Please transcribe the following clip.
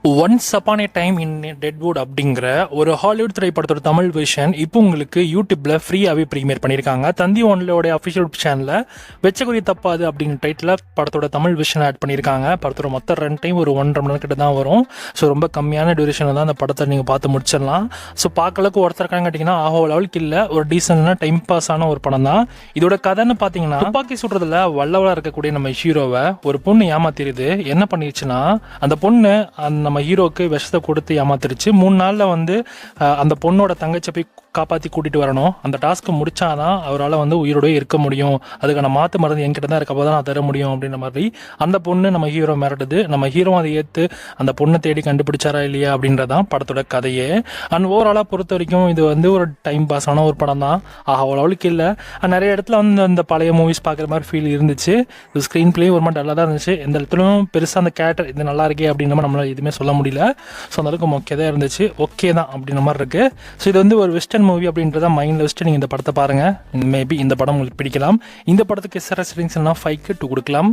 Once upon a time in Deadwood அப்படிங்கிற ஒரு Hollywood திரைப்படத்தோட தமிழ் வெர்ஷன் இப்போ உங்களுக்கு யூடியூப்ல ஃப்ரீயாகவே ப்ரீமியர் பண்ணியிருக்காங்க. தந்தி ஒன்லோட அஃபிஷியல் சேனலில் வெச்சகுறி தப்பாது அப்படிங்கிற டைட்டில் படத்தோட தமிழ் வெர்ஷன் ஆட் பண்ணியிருக்காங்க. படத்தோட மொத்த ரன் டைம் ஒரு 1.5 மணி கிட்ட தான் வரும். ஸோ ரொம்ப கம்மியான டியூரேஷனில் தான் அந்த படத்தை நீங்கள் பார்த்து முடிச்சிடலாம். ஸோ பார்க்கலக்கு ஒருத்தருக்காங்க கேட்டிங்கன்னா ஆஹோ லெவலுக்கு இல்லை, ஒரு டீசெண்டான டைம் பாஸ் ஆன ஒரு படம் தான். இதோட கதைன்னு பார்த்தீங்கன்னா, துப்பாக்கி சுடுறதுல வல்லவளாக இருக்கக்கூடிய நம்ம ஹீரோவை ஒரு பொண்ணு ஏமாத்திருது. என்ன பண்ணிருச்சுன்னா, அந்த பொண்ணு நம்ம ஹீரோக்கு விஷத்தை கொடுத்து ஏமாத்திருச்சு. 3 நாளில் வந்து அந்த பொண்ணோட தங்கச்சை போய் காப்பாற்றி கூட்டிகிட்டு வரணும். அந்த டாஸ்க்கு முடிச்சாதான் அவரால் வந்து உயிரோடய இருக்க முடியும். அதுக்கான மாற்று மருந்து என்கிட்ட தான் இருக்கப்போ தான் நான் தர முடியும் அப்படின்ற மாதிரி அந்த பொண்ணு நம்ம ஹீரோ மிரட்டுது. நம்ம ஹீரோ அதை ஏற்று அந்த பொண்ணை தேடி கண்டுபிடிச்சாரா இல்லையா அப்படின்றதான் படத்தோட கதையே. அண்ட் ஓவராலாக பொறுத்த வரைக்கும் இது வந்து ஒரு டைம் பாஸ் ஆன ஒரு படம் தான். அவ்வளோவுக்கு இல்லை, நிறைய இடத்துல வந்து அந்த பழைய மூவிஸ் பார்க்குற மாதிரி ஃபீல் இருந்துச்சு. இது ஸ்க்ரீன் பிளே ஒரு மாதிரி நல்லா தான் இருந்துச்சு. எந்த இடத்துலையும் பெருசாக அந்த கேரக்டர் இது நல்லா இருக்கே அப்படின்ற மாதிரி நம்மளால் எதுவுமே சொல்ல முடியல. ஸோ அந்தளவுக்கு ஓகே தான் இருந்துச்சு, ஓகே தான் அப்படின்ற மாதிரி இருக்குது. ஸோ இது வந்து ஒரு வெஸ்டர்ன் மூவி அப்படின்றத மைண்டில் வச்சுட்டு நீங்கள் இந்த படத்தை பாருங்கள். மேபி இந்த படம் உங்களுக்கு பிடிக்கலாம். இந்த படத்துக்கு எஸ்ஆர்எஸ் ரேட்டிங்ஸ்னா 5க்கு 2 கொடுக்கலாம்.